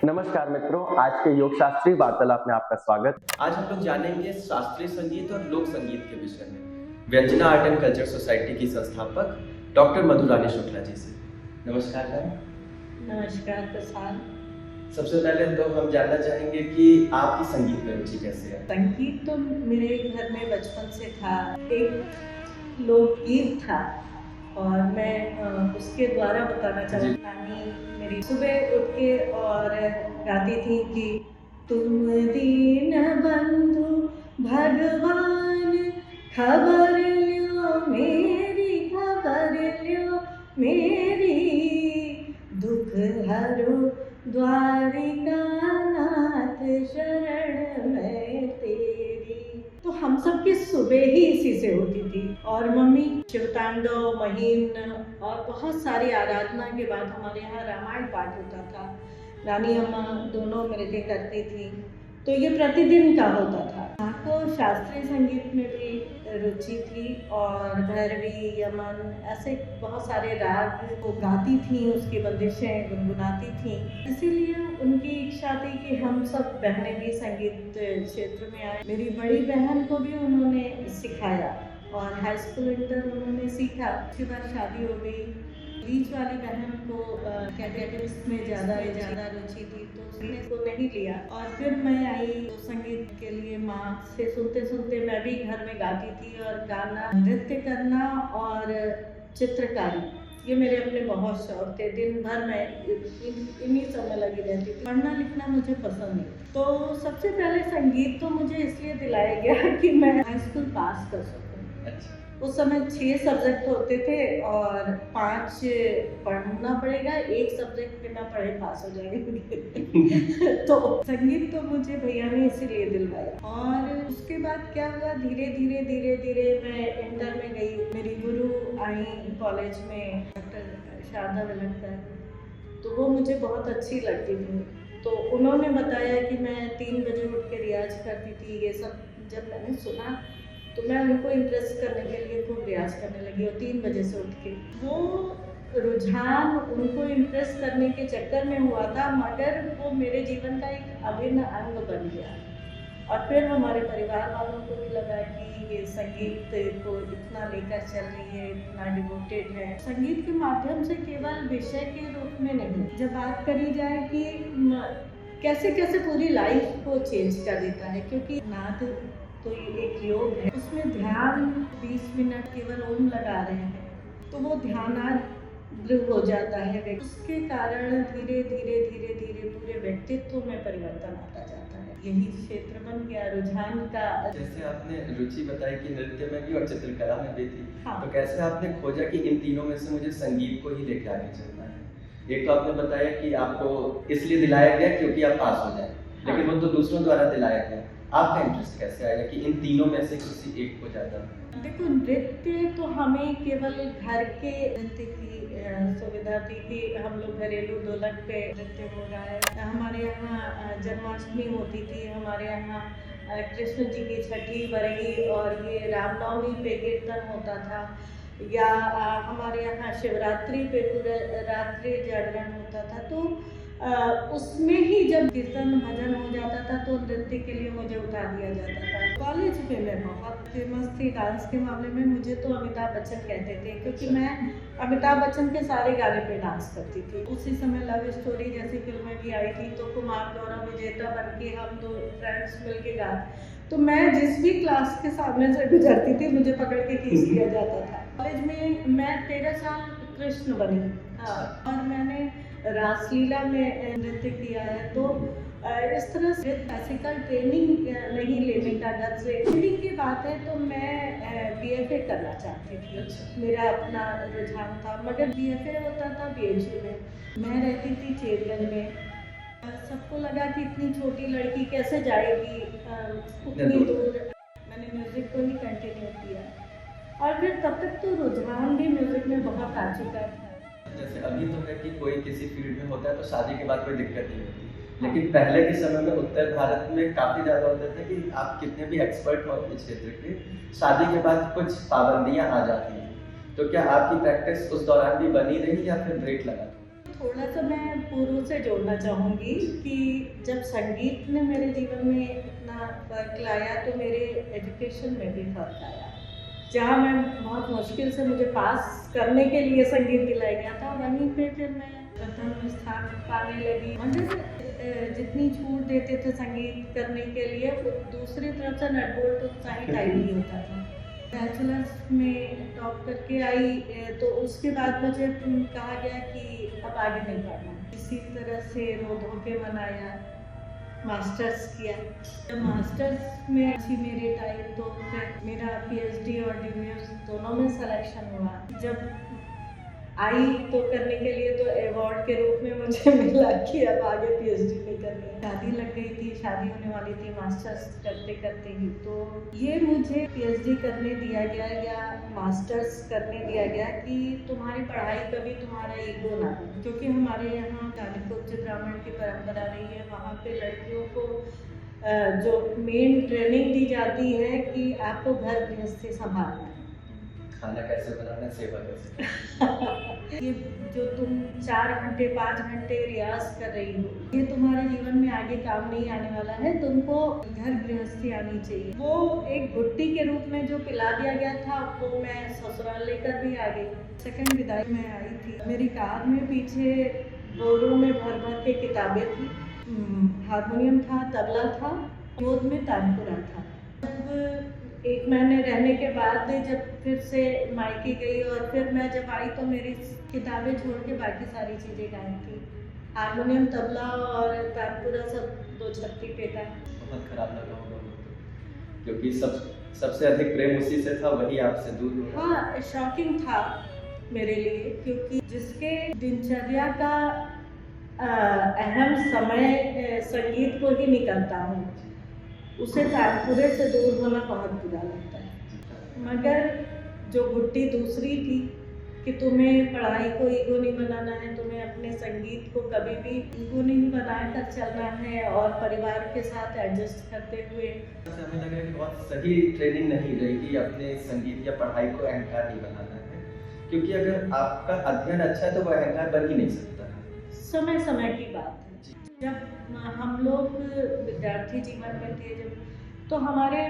नमस्कार मित्रों, आज के योग शास्त्रीय वार्तालाप में आपका स्वागत। आज हम लोग जानेंगे शास्त्रीय संगीत और लोक संगीत के विषय में व्यंजना आर्ट एंड कल्चर सोसाइटी की संस्थापक डॉक्टर मधुरानी शुक्ला जी से। नमस्कार मैम। नमस्कार प्रसाद। सबसे पहले तो हम जानना चाहेंगे कि आपकी संगीत में रुचि कैसे है? संगीत तो मेरे घर में बचपन से था। एक लोकगीत था और मैं उसके द्वारा बताना चाहती हूँ। नानी मेरी सुबह उठ के और गाती थी कि तुम दीन बंधु भगवान खबर ल्यो मेरी, खबर ल्यो मेरी, दुख हरो द्वारिका नाथ शरण में तेरी। तो हम सब की सुबह ही इसी से होती थी और मम्मी शिवतांडव, महीन और बहुत सारी आराधना के बाद हमारे यहाँ रामायण पाठ होता था। रानी अम्मा दोनों मिलके करती थी, तो ये प्रतिदिन का होता था। हाँ, तो शास्त्रीय संगीत में भी रुचि थी और भैरवी, यमन ऐसे बहुत सारे राग वो गाती थी, उसकी बंदिशें गुनगुनाती थी। इसीलिए उनकी इच्छा थी कि हम सब बहनें भी संगीत क्षेत्र में आए। मेरी बड़ी बहन को भी उन्होंने सिखाया और हाई स्कूल इंटर उन्होंने सीखा। उसके बाद शादी हो गई। बीच वाली बहन को कैटेगरीज में ज़्यादा रुचि थी तो उसने इसको नहीं लिया और फिर मैं आई तो संगीत के लिए माँ से सुनते सुनते मैं भी घर में गाती थी और गाना, नृत्य करना और चित्रकारी ये मेरे अपने बहुत शौक थे। दिन भर मैं इन्हीं सब में लगी रहती थी। पढ़ना लिखना मुझे पसंद नहीं, तो सबसे पहले संगीत तो मुझे इसलिए दिलाया गया कि मैं हाई स्कूल पास कर सकूँ। अच्छा। उस समय 6 सब्जेक्ट होते थे और 5 पढ़ना पड़ेगा, एक सब्जेक्ट बिना पढ़े पास हो जाएंगे। तो संगीत तो मुझे भैया ने इसीलिए दिलवाया। और उसके बाद क्या हुआ, धीरे धीरे मैं इंटर में गई। मेरी गुरु आई कॉलेज में, डॉक्टर शारदा विलखकर, तो वो मुझे बहुत अच्छी लगती थी। तो उन्होंने बताया कि मैं 3 बजे उठ के रियाज करती थी। ये सब जब मैंने सुना तो मैं उनको इम्प्रेस करने के लिए खूब रियाज करने लगी और 3 बजे से उठ के। वो रुझान उनको इम्प्रेस करने के चक्कर में हुआ था, मगर वो मेरे जीवन का एक अभिन्न अंग बन गया। और फिर हमारे परिवार वालों को भी लगा कि ये संगीत को इतना लेकर चल रही है, इतना डिवोटेड है। संगीत के माध्यम से केवल विषय के रूप में नहीं, जब बात करी जाए कि कैसे कैसे पूरी लाइफ को चेंज कर देता है, क्योंकि नाद तो ये एक योग है, उसमें ध्यान 20 मिनट केवल ओम लगा रहे हैं तो वो ध्यानाद्र हो जाता है। उसके कारण धीरे धीरे पूरे व्यक्तित्व में परिवर्तन आता जाता है। यही क्षेत्र बन गया रुझान का। जैसे आपने रुचि बताई कि नृत्य में भी और चित्रकला में भी थी। हाँ। तो कैसे आपने खोजा कि इन तीनों में से मुझे संगीत को ही लेके आगे चलना है? एक तो आपने बताया कि आपको इसलिए दिलाया गया क्योंकि आप पास हो जाए, लेकिन वो तो दूसरों द्वारा दिलाया गया। आपका इंटरेस्ट कैसे आया कि इन तीनों में से किसी एक को ज़्यादा? देखो, नृत्य तो हमें केवल घर के नृत्य की सुविधा थी कि हम लोग घरेलू ढोलक पे नृत्य हो रहा है। हमारे यहाँ जन्माष्टमी होती थी, हमारे यहाँ कृष्ण जी की छठी बरही और ये रामनवमी पे कीर्तन होता था, या हमारे यहाँ शिवरात्रि पे पूरा रात्रि जागरण होता था। तो उसमें ही जब कीर्तन भजन हो जाता था तो नृत्य के लिए मुझे उठा दिया जाता था। कॉलेज में मैं बहुत फेमस थी डांस के मामले में। मुझे तो अमिताभ बच्चन कहते थे क्योंकि मैं अमिताभ बच्चन के सारे गाने पे डांस करती थी। उसी समय लव स्टोरी जैसी फिल्में भी आई थी तो कुमार गौरव विजेता बन के हम 2 फ्रेंड्स मिल के गाते, तो मैं जिस भी क्लास के सामने से गुजरती थी मुझे पकड़ के खींच दिया जाता था। कॉलेज में मैं 13 साल कृष्ण बनी। हाँ, और मैंने रासलीला में नृत्य किया है। तो इस तरह से क्लासिकल ट्रेनिंग नहीं लेने का डर से ट्रेनिंग की बात है तो मैं BFA करना चाहती थी। मेरा अपना रुझान था, मगर BFA होता था BHU में। मैं रहती थी चेरगंज में। सबको लगा कि इतनी छोटी लड़की कैसे जाएगी उतनी दूर। मैंने म्यूज़िक को ही कंटिन्यू किया और फिर तब तक तो रुझान भी म्यूज़िक में बहुत आ चुका था। जैसे अभी तो है कि कोई किसी फील्ड में होता है तो शादी के बाद कोई दिक्कत नहीं होती, लेकिन पहले के समय में उत्तर भारत में काफ़ी ज़्यादा होता था कि आप कितने भी एक्सपर्ट हो अपने क्षेत्र के, शादी के बाद कुछ पाबंदियां आ जाती हैं। तो क्या आपकी प्रैक्टिस उस दौरान भी बनी रही या फिर ब्रेक लगा? थोड़ा सा मैं पूर्व से जोड़ना चाहूँगी कि जब संगीत ने मेरे जीवन में इतना फर्क लाया तो मेरे एजुकेशन में भी फर्क आया। जहाँ मैं बहुत मुश्किल से मुझे पास करने के लिए संगीत दिलाया गया था, वहीं पे फिर मैं प्रथम स्थान पाने लगी। मगर जितनी छूट देते थे संगीत करने के लिए, वो दूसरी तरफ से नटबोल्ट उतना ही टाइट नहीं होता था। बैचलर्स में टॉप करके आई तो उसके बाद मुझे कहा गया कि अब आगे नहीं पढ़ना। इसी तरह से रो धो के मनाया, मास्टर्स किया। जब मास्टर्स में अच्छी मेरिट आई तो फिर मेरा पीएचडी और डीबीएस दोनों में सिलेक्शन हुआ। जब आई तो करने के लिए तो अवार्ड के रूप में मुझे मिला कि अब आगे पीएचडी में करनी है। शादी लग गई थी, शादी होने वाली थी मास्टर्स करते करते ही, तो ये मुझे पीएचडी करने दिया गया या मास्टर्स करने दिया गया कि तुम्हारी पढ़ाई कभी तुम्हारा ईगो ना हो। क्योंकि हमारे यहाँ कालिकोच ब्राह्मण की परंपरा रही है, वहाँ पे लड़कियों को जो मेन ट्रेनिंग दी जाती है कि आपको घर गृहस्थी संभालना है, खाना कैसे बनाना, सेवा कैसे करना। ये जो तुम 4 घंटे 5 घंटे रियाज कर रही हो, ये तुम्हारे जीवन में आगे काम नहीं आने वाला है। तुमको घर गृहस्थी आनी चाहिए। वो एक घुट्टी के रूप में जो पिला दिया गया था, वो मैं ससुराल लेकर भी आ गई। सेकंड विदाई में आई थी, मेरी कार में पीछे बोरों में भर भर के किताबें थी, हारमोनियम था, तबला था, गोद में तानपुरा था। जब 1 महीने रहने के बाद जब फिर से मायके गई और फिर मैं जब आई तो मेरी किताबें छोड़ के बाकी सारी चीज़ें गायब थी। हारमोनियम, तबला और तानपुरा सब 2 छत्ती पे था। बहुत खराब लगा होगा मुझे, क्योंकि सबसे अधिक प्रेम उसी से था, वही आपसे दूर हो गया। हाँ, शॉकिंग था मेरे लिए, क्योंकि जिसके दिनचर्या का अहम समय संगीत को ही निकलता हूँ, उसे तानपुरे से दूर होना बहुत बुरा लगता है। मगर जो गुट्टी दूसरी थी कि तुम्हें पढ़ाई को ईगो नहीं बनाना है, तुम्हें अपने संगीत को कभी भी ईगो नहीं बनाकर चलना है और परिवार के साथ एडजस्ट करते हुए। हमें लग रहा है कि बहुत सही ट्रेनिंग नहीं रही कि अपने संगीत या पढ़ाई को अहंकार नहीं बनाना है, क्योंकि अगर आपका अध्ययन अच्छा है तो वो अहंकार बन ही नहीं सकता। समय समय की बात है। जब हम लोग विद्यार्थी जीवन में थे, जब तो हमारे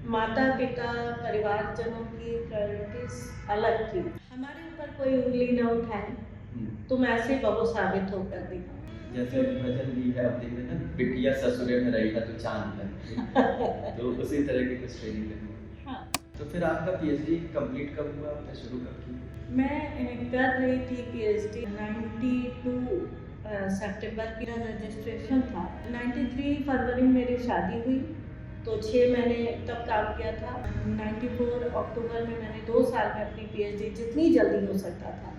माता पिता परिवारजनों की प्रायोरिटीज अलग थी। हमारे ऊपर कोई उंगली न उठाए, तुम ऐसे बहू साबित होकर दिखाओ। जैसे भजन भी है अपने में ना, बिटिया ससुरे में रही है तो चांद लग तो उसी तरह की कुछ ट्रेनिंग करनी। हाँ। तो फिर आपका पीएचडी कंप्लीट कब हुआ, आपने शुरू कब की? मैं कर रही थी पीएचडी 92 सितंबर की रजिस्ट्रेशन था। 93 फरवरी में मेरी शादी हुई तो 6 महीने तब काम किया था। 94 अक्टूबर में मैंने 2 साल में अपनी पीएचडी जितनी जल्दी हो सकता था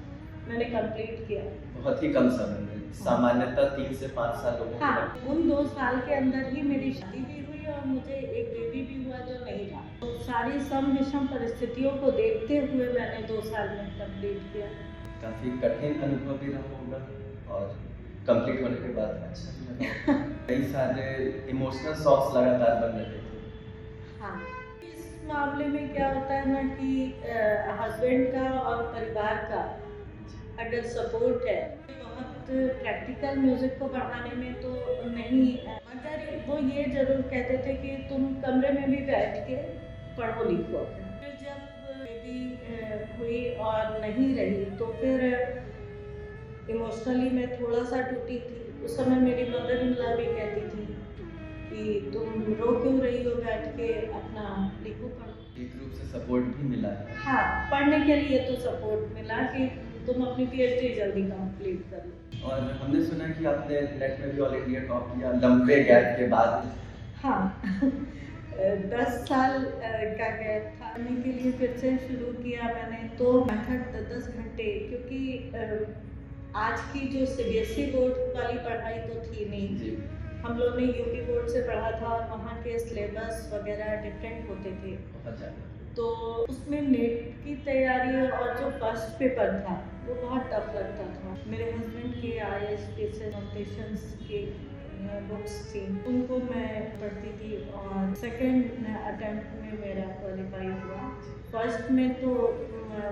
मैंने कंप्लीट किया। बहुत ही कम समय में, सामान्यतः 3 से 5 साल लोगों को हाँ, उन 2 साल के अंदर ही मेरी शादी भी हुई और मुझे एक बेबी भी हुआ जो नहीं रहा। तो सारी सम विषम परिस्थितियों को देखते हुए मैंने 2 साल में कंप्लीट किया। काफ़ी कठिन अनुभव भी रहा होगा और कंप्लीट होने के बाद अच्छा भी लगा। कई सारे इमोशनल सॉन्ग्स लगातार बन रहे थे। हाँ, इस मामले में क्या होता है ना कि हस्बैंड का और परिवार का अगर सपोर्ट है, बहुत प्रैक्टिकल म्यूजिक को बढ़ाने में तो नहीं है, मगर वो ये जरूर कहते थे कि तुम कमरे में भी बैठ के पढ़ो लिखो। फिर जब बेबी हुई और नहीं रही तो फिर इमोशनली मैं थोड़ा सा टूटी थी। उस समय मेरी मदर इन लॉ भी कहती थी कि तुम रो क्यों रही हो, बैठ के अपना लिखो पढ़ो। एक रूप से सपोर्ट भी मिला है। हाँ, पढ़ने के लिए तो सपोर्ट मिला कि तुम अपनी पीएचडी जल्दी कंप्लीट कर लो। और हमने सुना कि आपने नेट में भी ऑल इंडिया टॉप किया लंबे गैप के बाद। हाँ 10 साल का गैप था, पढ़ने के लिए फिर से शुरू किया मैंने। तो मेथड 10 घंटे, क्योंकि आज की जो सीबीएसई बोर्ड वाली पढ़ाई तो थी नहीं जी। हम लोग ने यूपी बोर्ड से पढ़ा था और वहाँ के सिलेबस वगैरह डिफरेंट होते थे। बहुत ज़्यादा। तो उसमें नेट की तैयारी और जो फर्स्ट पेपर था वो बहुत टफ लगता था। मेरे हस्बैंड के IAS पीसीएस नोटेशंस के बुक्स थी, उनको मैं पढ़ती थी और सेकंड अटेम्प्ट में मेरा क्वालिफाई हुआ। फर्स्ट में तो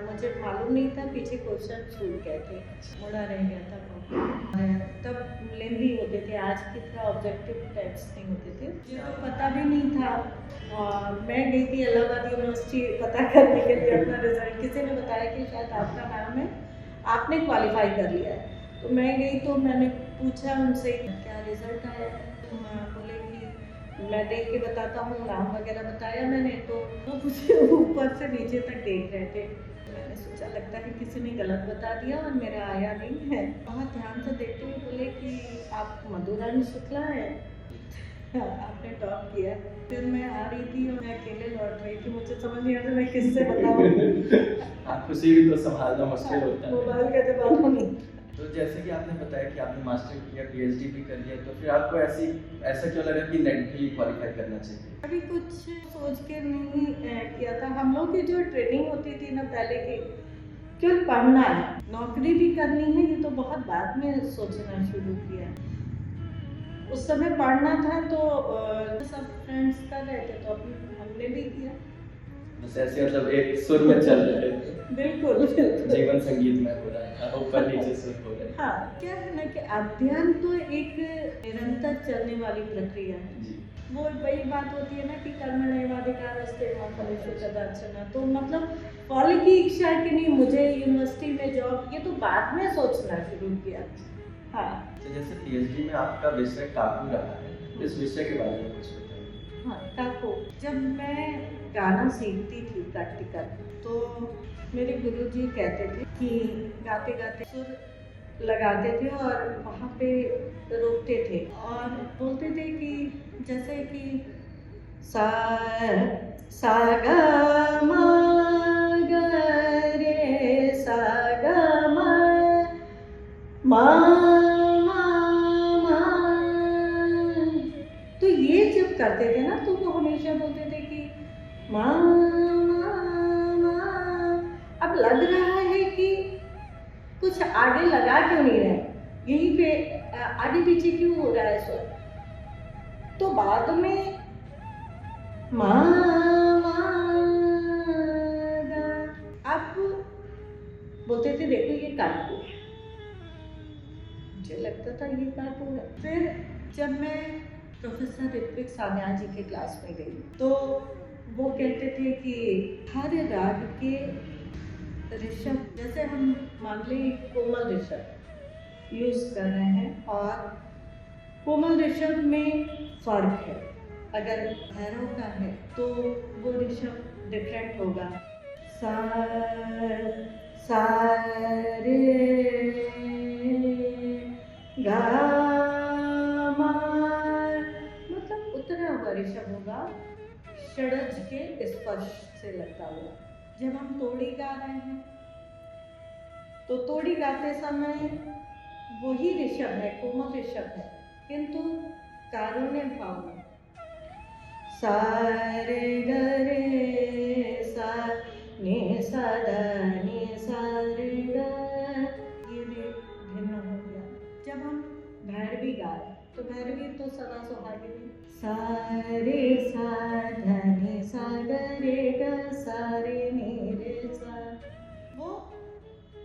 मुझे मालूम नहीं था, पीछे क्वेश्चन छूट गए थे, मुड़ा रह गया था तब लेंदी होते थे, आज की तरह ऑब्जेक्टिव टेस्ट नहीं होते थे, मुझे तो पता भी नहीं था। और मैं गई थी इलाहाबाद यूनिवर्सिटी पता करने के लिए अपना रिजल्ट, किसी ने बताया कि शायद आपका नाम है, आपने क्वालिफाई कर लिया है। तो मैं गई तो मैंने पूछा उनसे क्या रिजल्ट आया है, तो बोले कि मैं देख के बताता हूँ, नाम वगैरह बताया मैंने, तो वो मुझे ऊपर से नीचे तक देख रहे थे। मैंने सोचा लगता है किसी ने गलत बता दिया और मेरा आया नहीं है। बहुत ध्यान से देखते हुए बोले कि आप मधुरानी शुक्ला है, आपने टॉप किया। फिर मैं आ रही थी और मैं अकेले लौट रही थी, मुझे समझ नहीं आ रहा मैं किससे बताऊँ। आप खुशी भी तो संभालना मुश्किल होता है। मोबाइल का जवाब नहीं। तो जैसे कि आपने बताया कि आपने मास्टर किया, पीएचडी भी कर लिया, तो फिर आपको ऐसा क्यों लगा कि नेट भी क्वालिफाई करना चाहिए? अभी कुछ सोच के नहीं किया था। हम लोग की जो ट्रेनिंग होती थी ना पहले की, केवल पढ़ना है, नौकरी भी करनी है, ये तो बहुत बाद में सोचना शुरू किया। उस समय पढ़ना था तो सब फ्रेंड्स कर रहे थे तो हमने भी किया। बस ऐसे मतलब एक सुर में चल रहे थे। बिल्कुल जीवन संगीत में हो रहा है, ऊपर नीचे सुर हो रहा है। हाँ, क्या है ना कि अध्ययन तो एक निरंतर चलने वाली प्रक्रिया है। जी। वो वही बात होती है ना कि कर्मण्येवाधिकारस्ते मा फलेषु कदाचन। तो मतलब फल की इच्छा है कि नहीं मुझे यूनिवर्सिटी में जॉब, ये तो बाद में सोचना शुरू किया। हाँ, तो जैसे पीएचडी में आपका विषय काकू रहा है, इस विषय के बारे में कुछ बताइए। हाँ, काको। जब मैं गाना सीखती थी प्रैक्टिकल, तो मेरे गुरुजी कहते थे कि गाते गाते सुर लगाते थे और वहाँ पे रोकते थे और बोलते थे कि जैसे कि सा सा ग म ग रे सा ग म मा मा मा। तो ये जब करते थे ना तो वो हमेशा बोलते थे कि मा मा मा। अब लग रहा है कि कुछ आगे लगा क्यों नहीं रहे, यहीं पे आगे पीछे क्यों हो रहा है स्वर। तो बाद में मा मा गा, अब बोलते थे देखो ये काकू है, मुझे लगता था ये काकू है। फिर जब मैं प्रोफेसर ऋत्विक सान्याल जी के क्लास में गई तो वो कहते थे कि हर राग के ऋषभ, जैसे हम मान लें कोमल ऋषभ यूज कर रहे हैं और कोमल ऋषभ में फर्क है, अगर भैरव का है तो वो ऋषभ डिफरेंट होगा। सा सा रे गा मा, मतलब उतरा हुआ ऋषभ होगा, षड्ज के स्पर्श से लगता हुआ। जब हम तोड़ी गा रहे हैं तो तोड़ी गाते समय वही ऋषभ है, कोमल ऋषभ है, किंतु कारुण्य भाव में सा रे ग रे सा ने सा द ने सा रे ग, ये भी भिन्न हो गया। जब हम भैरवी गा रहे तो भैरवी तो सदा सुहागिनी, सा रे सा ध ने सा ग रे ग सा रे ने रे सा, वो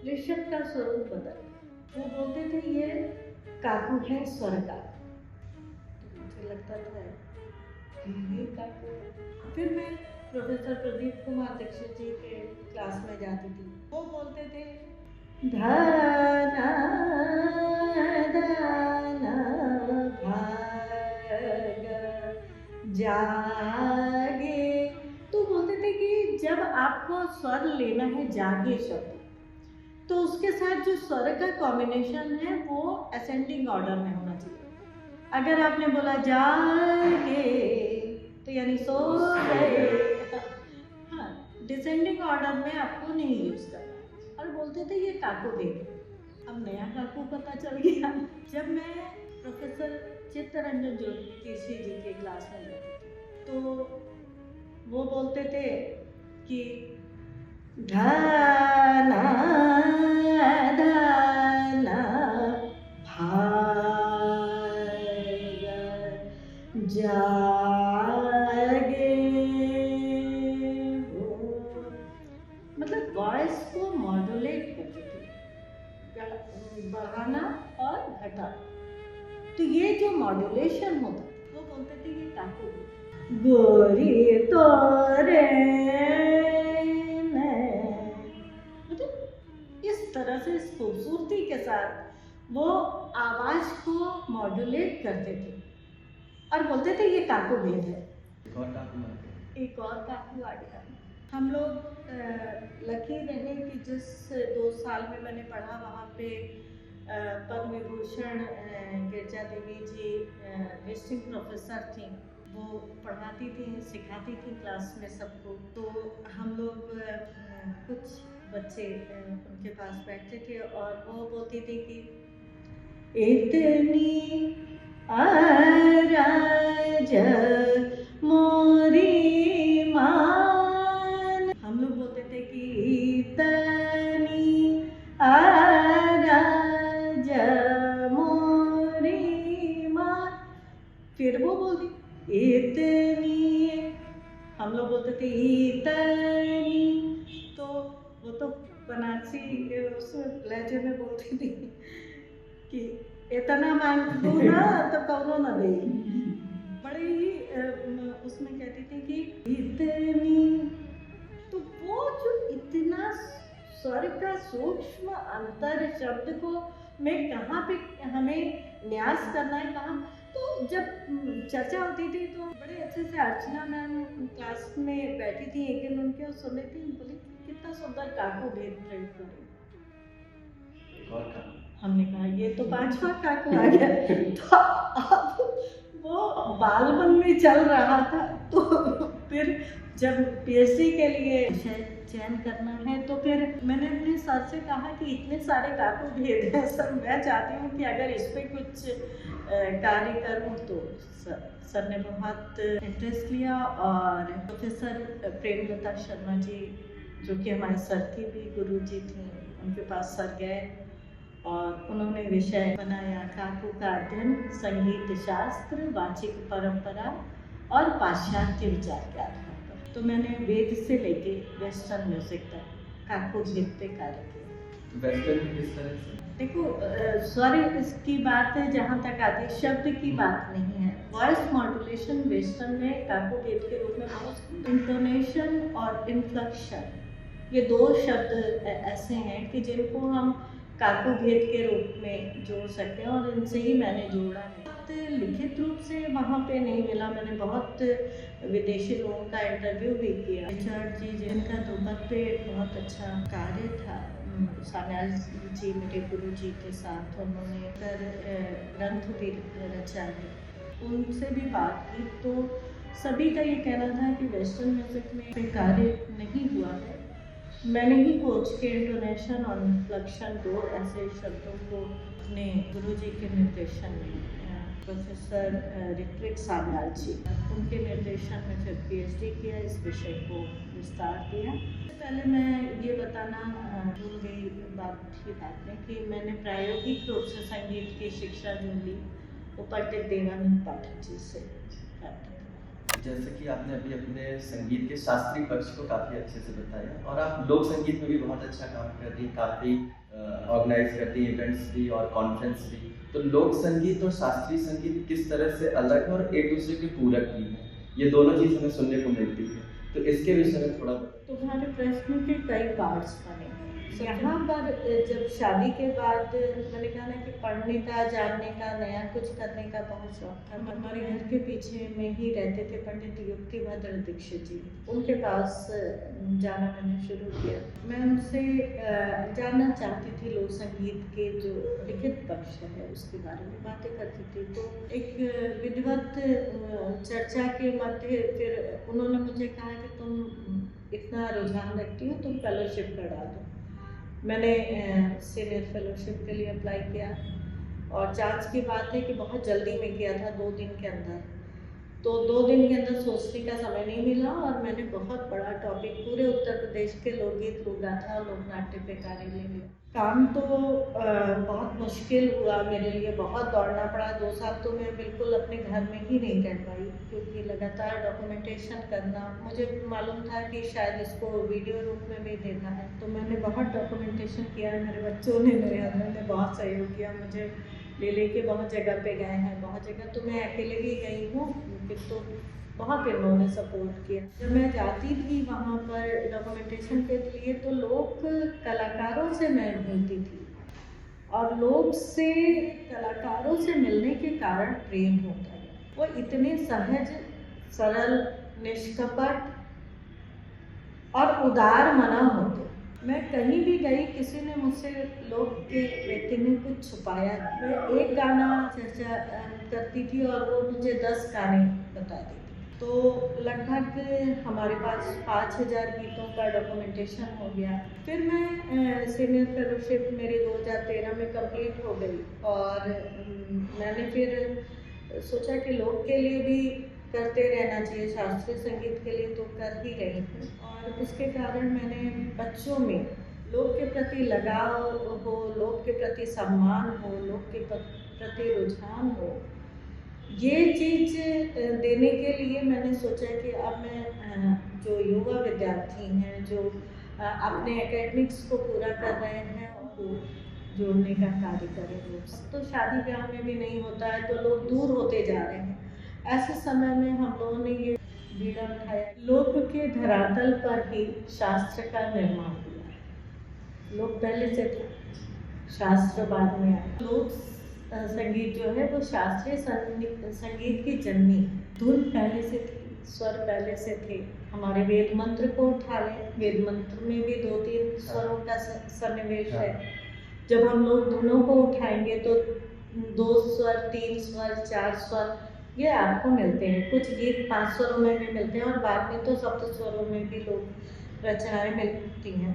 ऋषभ का स्वरूप बदल। वो बोलते थे ये काकू है स्वर का, तो मुझे लगता था ये काकू। फिर मैं प्रोफेसर प्रदीप कुमार दीक्षित जी के क्लास में जाती थी, वो बोलते थे धना धना भाग जागे। तो बोलते थे कि जब आपको स्वर लेना है जागे शब्द, तो उसके साथ जो स्वर का कॉम्बिनेशन है वो असेंडिंग ऑर्डर में होना चाहिए। अगर आपने बोला जागे तो यानी सो गए, हाँ, डिसेंडिंग ऑर्डर में आपको नहीं यूज करना। और बोलते थे ये काकू देख, अब नया काकू पता चल गया। जब मैं प्रोफेसर चित्तरंजन ज्योतिषी जी के क्लास में जाती थी तो वो बोलते थे कि धना धना भाग जागे। मॉड्यूलेशन होता था, वो बोलते थे ये काकू भेद। गोरी तोरे मतलब इस तरह से इस खूबसूरती के साथ वो आवाज को मॉड्यूलेट करते थे और बोलते थे ये काकू भेद है। एक और काकू आ गया। हम लोग लकी रहे कि जिस 2 साल में मैंने पढ़ा वहाँ पे पद्म विभूषण गिरजा देवी जी विजिटिंग प्रोफेसर थी। वो पढ़ाती थी, सिखाती थी क्लास में सबको। तो हम लोग कुछ बच्चे उनके पास बैठते थे और वो बोलती थी कि इतनी आराज मोरी मान। हम लोग बोलते थे कि इतनी आराज मोरी मान। फिर वो बोलती इतनी, हम लोग बोलते थे इतनी। तो वो तो बनारसी उस लहजे में बोलती थी कि इतना मांगू ना तो कौनो ना दे। बड़े ही उसमें कहती थी कि इतनी। तो वो जो इतना स्वर का सूक्ष्म अंतर शब्द को मैं कहाँ पे हमें न्यास करना है कहाँ। तो जब चर्चा होती थी तो बड़े अच्छे से अर्चना मैम क्लास में बैठी थी एक दिन उनके, सुन रही थी, बोली कितना सुंदर काकू भेद प्रयोग करें। हमने कहा ये तो 5वां काकू आ गया। तो अब वो बालपन में चल रहा था। तो फिर जब पीएचडी के लिए चयन करना है तो फिर मैंने अपने सर से कहा कि इतने सारे काकू भेद हैं सर, मैं चाहती हूँ कि अगर इस पर कुछ कार्य करूँ। तो सर ने बहुत इंटरेस्ट लिया और प्रोफेसर प्रेमलता शर्मा जी जो कि हमारे सर की भी गुरु जी थी, उनके पास सर गए और उन्होंने विषय बनाया काकू का अध्ययन संगीत शास्त्र, वाचिक परंपरा और पाश्चात्य विचार के आधार पर। तो मैंने वेद से लेके वेस्टर्न म्यूजिक तक काकू भेद पे कार्य किया। वेस्टर्न में किस तरह से? देखो स्वर इसकी बात है जहाँ तक आती है, शब्द की बात नहीं है। वॉइस मॉड्यूलेशन वेस्टर्न में काकू भेद के रूप में बहुत इंटोनेशन और इन्फ्लेक्शन, ये 2 शब्द ऐसे हैं कि जिनको हम काकू भेद के रूप में जोड़ सकते हैं और इनसे ही मैंने जोड़ा है। लिखित रूप से वहाँ पे नहीं मिला। मैंने बहुत विदेशी लोगों का इंटरव्यू भी किया। रिचर्ड जी जिनका दुबक पे बहुत अच्छा कार्य था, सान्याल जी मेरे गुरु जी के साथ उन्होंने ग्रंथ भी रचा है, उनसे भी बात की। तो सभी का ये कहना था कि वेस्टर्न म्यूजिक में कार्य नहीं हुआ है। मैंने ही खोज के इंटोनेशन और इन्फ्लेक्शन 2 ऐसे शब्दों को अपने गुरुजी के निर्देशन में प्रोफेसर ऋत्विक सान्याल जी उनके निर्देशन में फिर पीएचडी किया, इस विषय को विस्तार दिया। पहले मैं ये बताना भूल गई बात में कि मैंने प्रायोगिक रूप से संगीत की शिक्षा जो ली वो पंडित देवानंद पाठक जी से प्राप्त। जैसे कि आपने अभी अपने संगीत के शास्त्रीय पक्ष को काफ़ी अच्छे से बताया और आप लोक संगीत में भी बहुत अच्छा काम कर रही हैं, काफ़ी ऑर्गेनाइज करती हैं इवेंट्स भी और कॉन्फ्रेंस भी। तो लोक संगीत और शास्त्रीय संगीत किस तरह से अलग है और एक दूसरे के पूरक भी हैं, ये दोनों चीज़ हमें सुनने को मिलती है, तो इसके विषय में थोड़ा। तुम्हारे प्रश्न के कई पार्ट्स बने। यहाँ पर जब शादी के बाद मैंने कहा ना कि पढ़ने का, जानने का, नया कुछ करने का बहुत शौक था। हमारे घर के पीछे में ही रहते थे पंडित युक्तिभद्र दीक्षित जी, उनके पास जाना मैंने शुरू किया। मैं उनसे जानना चाहती थी लोक संगीत के जो लिखित पक्ष है उसके बारे में बातें करती थी। तो एक विधिवत चर्चा के मध्य फिर उन्होंने मुझे कहा कि तुम इतना रुझान रखती हो, तुम फेलोशिप करा दो। मैंने सीनियर फेलोशिप के लिए अप्लाई किया और चांस की बात है कि बहुत जल्दी में किया था, 2 दिन के अंदर। तो 2 दिन के अंदर सोचने का समय नहीं मिला और मैंने बहुत बड़ा टॉपिक पूरे उत्तर प्रदेश के लोकगीत, लोक गाथा और लोक नाट्य पे कार्य ले लिया। काम तो बहुत मुश्किल हुआ मेरे लिए, बहुत दौड़ना पड़ा। 2 साल तो मैं बिल्कुल अपने घर में ही नहीं रह पाई क्योंकि लगातार डॉक्यूमेंटेशन करना। मुझे मालूम था कि शायद इसको वीडियो रूप में भी देना है, तो मैंने बहुत डॉक्यूमेंटेशन किया। मेरे बच्चों ने, मेरे हस्बैंड ने बहुत सहयोग किया मुझे लेके बहुत जगह पे गए हैं, बहुत जगह तो मैं अकेले भी गई हूँ, फिर तो बहुत इन्होंने सपोर्ट किया। जब मैं जाती थी वहाँ पर डॉक्यूमेंटेशन के लिए तो लोग कलाकारों से मैं मिलती थी और लोग से कलाकारों से मिलने के कारण प्रेम होता है। वो इतने सहज, सरल, निष्कपट और उदार मना होते। मैं कहीं भी गई, किसी ने मुझसे, लोग के व्यक्ति ने कुछ छुपाया, मैं एक गाना चर्चा करती थी और वो मुझे 10 गाने बता देती। तो लगभग हमारे पास 5000 गीतों का डॉक्यूमेंटेशन हो गया। फिर मैं सीनियर फेलोशिप मेरी 2013 में कंप्लीट हो गई और मैंने फिर सोचा कि लोग के लिए भी करते रहना चाहिए, शास्त्रीय संगीत के लिए तो कर ही रही हूँ। और उसके कारण मैंने बच्चों में लोग के प्रति लगाव हो, लोग के प्रति सम्मान हो, लोग के प्रति रुझान हो, ये चीज़ देने के लिए मैंने सोचा कि अब मैं जो युवा विद्यार्थी हैं, जो अपने एकेडमिक्स को पूरा कर रहे हैं और जोड़ने का कार्य करें। अब तो शादी ब्याह में भी नहीं होता है तो लोग दूर होते जा रहे हैं। ऐसे समय में हम लोगों ने ये बीड़ा उठाया। लोक के धरातल पर ही शास्त्र का निर्माण हुआ है। लोक पहले से थे, शास्त्र बाद में आया। लोक संगीत जो है वो शास्त्रीय संगीत की जननी। धुन पहले से थी, स्वर पहले से थे। हमारे वेद मंत्र को उठा लें, वेद मंत्र में भी 2-3 स्वरों का सन्निवेश है। जब हम लोग धुनों को उठाएंगे तो 2 स्वर, 3 स्वर, 4 स्वर ये आपको मिलते हैं। कुछ गीत 5 स्वरों में भी मिलते हैं और बाद में तो सप्त स्वरों में भी लोग रचनाएं मिलती हैं।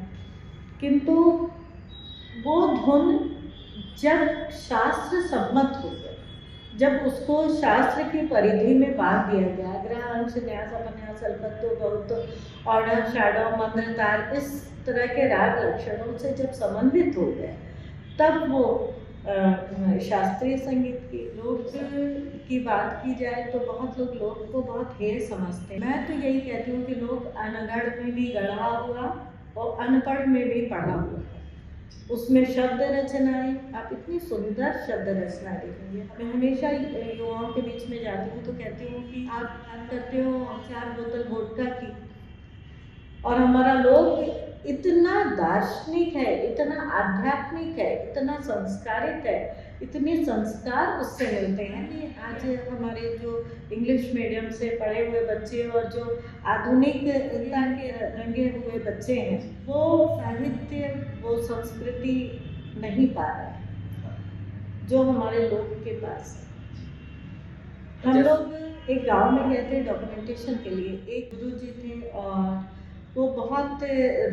किंतु वो धुन जब शास्त्र सम्मत हो गया, जब उसको शास्त्र की परिधि में बांध दिया गया, ग्रह, अंश, न्यास, अपन्यास, अल्पत्व, बहुत्व, ऑर्डर, शैडो, मंत्र, तार, इस तरह के राग लक्षणों से जब समन्वित हो गए, तब वो शास्त्रीय संगीत की। लोक की बात की जाए तो बहुत लोग लोक को बहुत हेय समझते हैं। मैं तो यही कहती हूँ कि लोग अनगढ़ में भी गढ़ा हुआ और अनपढ़ में भी पढ़ा हुआ। उसमें शब्द रचनाएं, आप इतनी सुंदर शब्द रचना देखेंगे। मैं हमेशा युवाओं के बीच में जाती हूँ तो कहती हूँ कि आप बात करते हो 4 बोतल वोडका की और हमारा लोग इतना दार्शनिक है, इतना आध्यात्मिक है, इतना संस्कारित है, इतने संस्कार उससे मिलते हैं कि आज हमारे जो इंग्लिश मीडियम से पढ़े हुए बच्चे और जो आधुनिकता के रंगे हुए बच्चे हैं, वो साहित्य, वो संस्कृति नहीं पा रहे हैं जो हमारे लोग के पास है। हम लोग एक गांव में गए थे डॉक्यूमेंटेशन के लिए। एक गुरु जी थे और वो बहुत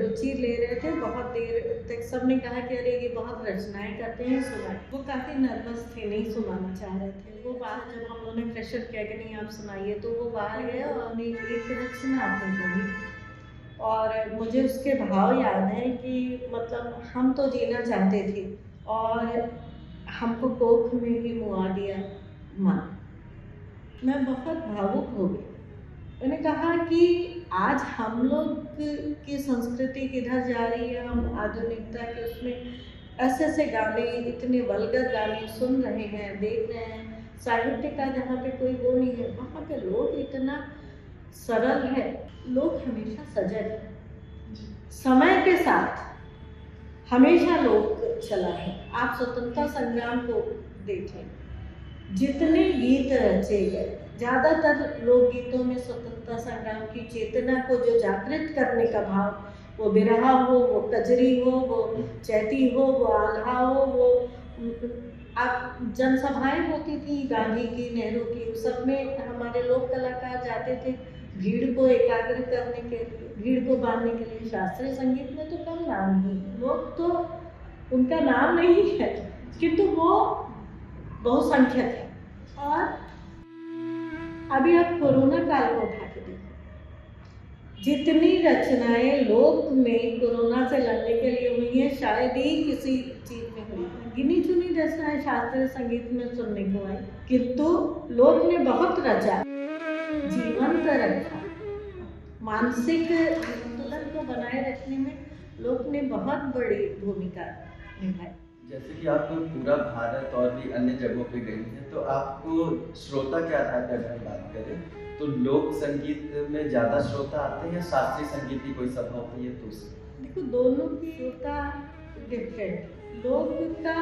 रुचि ले रहे थे। बहुत देर तक सबने कहा कि अरे ये बहुत रचनाएं करते हैं, सुनाए। वो काफ़ी नर्वस थे, नहीं सुनाना चाह रहे थे। वो बाहर, जब हम लोगों ने प्रेशर किया कि नहीं आप सुनाइए, तो वो बाहर गए और हमने एक रचना अपनी पढ़ी और मुझे उसके भाव याद हैं कि मतलब हम तो जीना चाहते थे और हमको कोख में ही मुआ दिया मन। मैं बहुत भावुक हो गई। मैंने कहा कि आज हम लोग की संस्कृति किधर जा रही है। हम आधुनिकता के उसमें ऐसे ऐसे गाने, इतने वल्गर गाने सुन रहे हैं, देख रहे हैं। साहित्य का जहाँ पे कोई वो नहीं है, वहाँ पे लोग इतना सरल है। लोग हमेशा सजग है, समय के साथ हमेशा लोग चला है। आप स्वतंत्रता संग्राम को देखें, जितने गीत रचे गए, ज़्यादातर लोकगीतों में स्वतंत्रता संग्राम की चेतना को जो जागृत करने का भाव, वो बिरहा हो, वो कजरी हो, वो चैती हो, वो आल्हा हो, वो आप जनसभाएं होती थी गांधी की, नेहरू की, सब में हमारे लोक कलाकार जाते थे भीड़ को एकाग्र करने के लिए, भीड़ को बांधने के लिए। शास्त्रीय संगीत में तो कम नाम ही, लोग तो उनका नाम नहीं है, किंतु वो बहुसंख्यक है। और अभी आप कोरोना काल को उठा के देखो, जितनी रचनाएं लोक में कोरोना से लड़ने के लिए हुई हैं, शायद ही किसी चीज में हुई। गिनी चुनी रचनाएं शास्त्रीय संगीत में सुनने को आई, किंतु लोक ने बहुत रचा, जीवंत रखा। मानसिक संतुलन को बनाए रखने में लोक ने बहुत बड़ी भूमिका निभाई। जैसे कि आप पूरा भारत और भी अन्य जगहों पे गई हैं, तो आपको श्रोता के आधार पर अगर हम बात करें तो लोक संगीत में ज़्यादा श्रोता आते हैं या शास्त्रीय संगीत की कोई सभा होती है तो उसमें? देखो, दोनों की श्रोता डिफरेंट। लोक का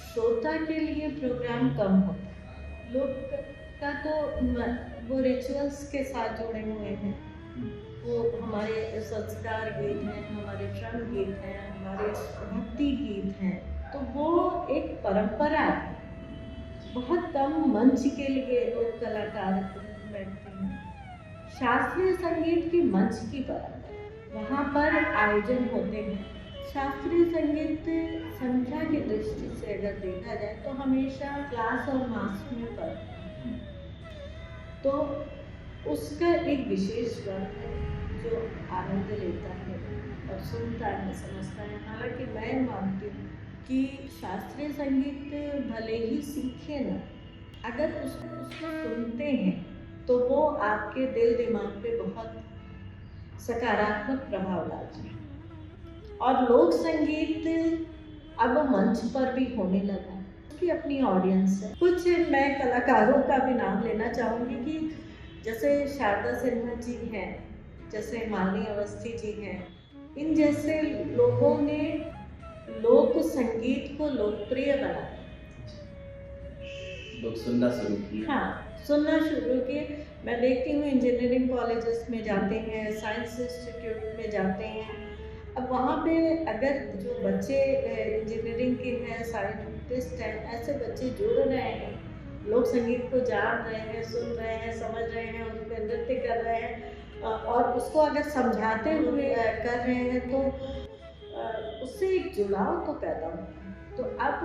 श्रोता के लिए प्रोग्राम कम होता है। लोक का तो वो रिचुअल्स के साथ जुड़े हुए हैं, वो हमारे संस्कार गीत हैं, हमारे श्रम गीत हैं, हमारे भक्ति गीत हैं, तो वो एक परंपरा है। बहुत कम मंच के लिए लोग कलाकार बैठते हैं। शास्त्रीय संगीत की मंच की परंपरा, वहाँ पर आयोजन होते हैं। शास्त्रीय संगीत संख्या की दृष्टि से अगर देखा जाए तो हमेशा क्लास और मास में फर्क है। तो उसका एक विशेष वर्ग है जो आनंद लेता है और सुनता है, समझता है। हालांकि मैं मानती हूँ कि शास्त्रीय संगीत भले ही सीखे ना, अगर उसको सुनते हैं तो वो आपके दिल दिमाग पे बहुत सकारात्मक प्रभाव डालते हैं। और लोक संगीत अब मंच पर भी होने लगा है, उसकी अपनी ऑडियंस है। कुछ मैं कलाकारों का भी नाम लेना चाहूँगी कि जैसे शारदा सिन्हा जी हैं, जैसे मालिनी अवस्थी जी हैं, इन जैसे लोगों ने लोक संगीत को लोकप्रिय बनाया। लोग सुनना शुरू किए। हाँ, सुनना शुरू किए। मैं देखती हूँ इंजीनियरिंग कॉलेजेस में जाते हैं, साइंस इंस्टीट्यूट में जाते हैं। अब वहाँ पे अगर जो बच्चे इंजीनियरिंग के हैं, साइंटिस्ट हैं, ऐसे बच्चे जुड़ रहे हैं, लोक संगीत को जान रहे हैं, सुन रहे हैं, समझ रहे हैं, उस पर नृत्य कर रहे हैं और उसको अगर समझाते हुए कर रहे हैं तो उससे एक जुड़ाव तो पैदा होता है। तो अब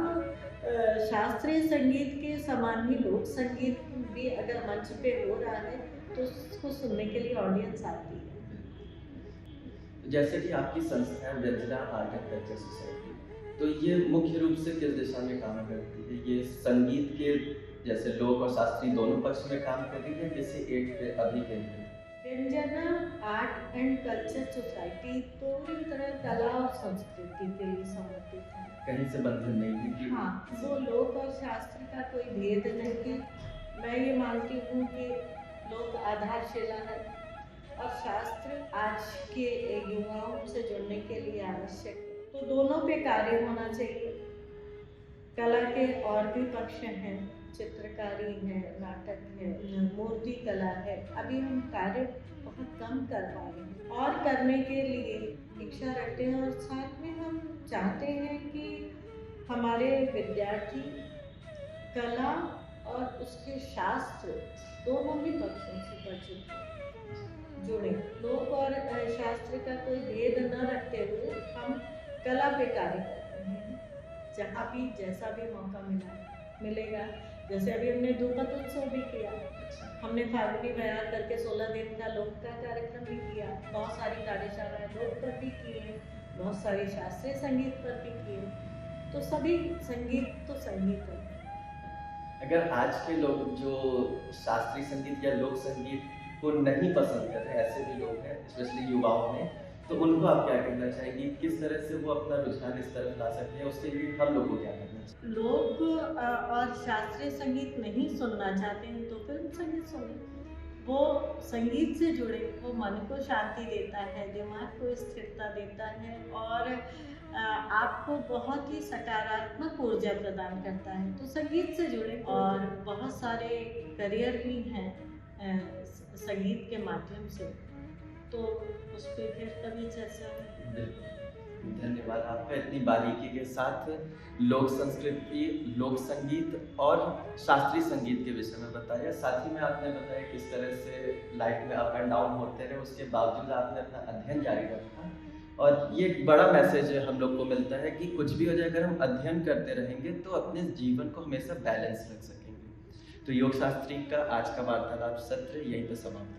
शास्त्रीय संगीत के समान ही लोक संगीत भी अगर मंच पे हो रहा है तो उसको सुनने के लिए ऑडियंस आती है। जैसे कि आपकी संस्था है व्यंजना आर्ट एंड कल्चर सोसाइटी, तो ये मुख्य रूप से किस दिशा में काम करती है? ये संगीत के जैसे लोक और शास्त्रीय दोनों पक्ष में काम कर रही है, किसी एक पे अभिकेंद्रित? व्यंजना आर्ट एंड कल्चर सोसाइटी तो पूरी तरह कला और संस्कृति के लिए समर्पित है। कहीं से बंधन नहीं है कि हाँ, वो लोक और शास्त्र का कोई भेद नहीं है। मैं ये मानती हूँ कि लोक आधारशिला है और शास्त्र आज के युवाओं से जुड़ने के लिए आवश्यक है। तो दोनों पे कार्य होना चाहिए। कला के और भी पक्ष हैं, चित्रकारी है, नाटक है, मूर्ति कला है। अभी हम कार्य बहुत कम कर पा रहे हैं और करने के लिए इच्छा रखते हैं और साथ में हम चाहते हैं कि हमारे विद्यार्थी कला और उसके शास्त्र दोनों ही पक्षों से परिचित हों, जुड़े। लोक और शास्त्र का कोई भेद न रखते हुए हम कला पे कार्य करते हैं, जहाँ भी जैसा भी मौका मिलेगा। जैसे अभी हमने ध्रुपद उत्सव भी किया, हमने फाल्गुनी बयार करके 16 दिन का लोक का कार्यक्रम भी किया, बहुत सारी कार्यशालाएं लोक पर भी की हैं, बहुत सारी शास्त्रीय संगीत पर भी किए। तो सभी संगीत तो संगीत है। अगर आज के लोग जो शास्त्रीय संगीत या लोक संगीत को नहीं पसंद कर रहे, ऐसे भी लोग हैं स्पेशली युवाओं में, तो उनको आप क्या कहना चाहेंगी? किस तरह से वो अपना रुझान इस तरफ ला सकते हैं? उसके लिए हम लोग को क्या करना चाहिए? लोक और शास्त्रीय संगीत नहीं सुनना चाहते हैं तो फिल्म संगीत सुनें। वो संगीत से जुड़े, वो मन को शांति देता है, दिमाग को स्थिरता देता है और आपको बहुत ही सकारात्मक ऊर्जा प्रदान करता है। तो संगीत से जुड़े। और बहुत सारे करियर भी हैं संगीत के माध्यम से, तो उस पर फिर कभी चर्चा होगी। धन्यवाद आपका इतनी बारीकी के साथ लोक संस्कृति, लोक संगीत और शास्त्रीय संगीत के विषय में बताया। साथ ही में आपने बताया किस तरह से लाइफ में अप एंड डाउन होते रहे, उसके बावजूद आपने अपना अध्ययन जारी रखा। और ये एक बड़ा मैसेज हम लोग को मिलता है कि कुछ भी हो जाए, अगर हम अध्ययन करते रहेंगे तो अपने जीवन को हमेशा बैलेंस रख सकेंगे। तो योग शास्त्री का आज का वार्तालाप सत्र यहीं पर समाप्त।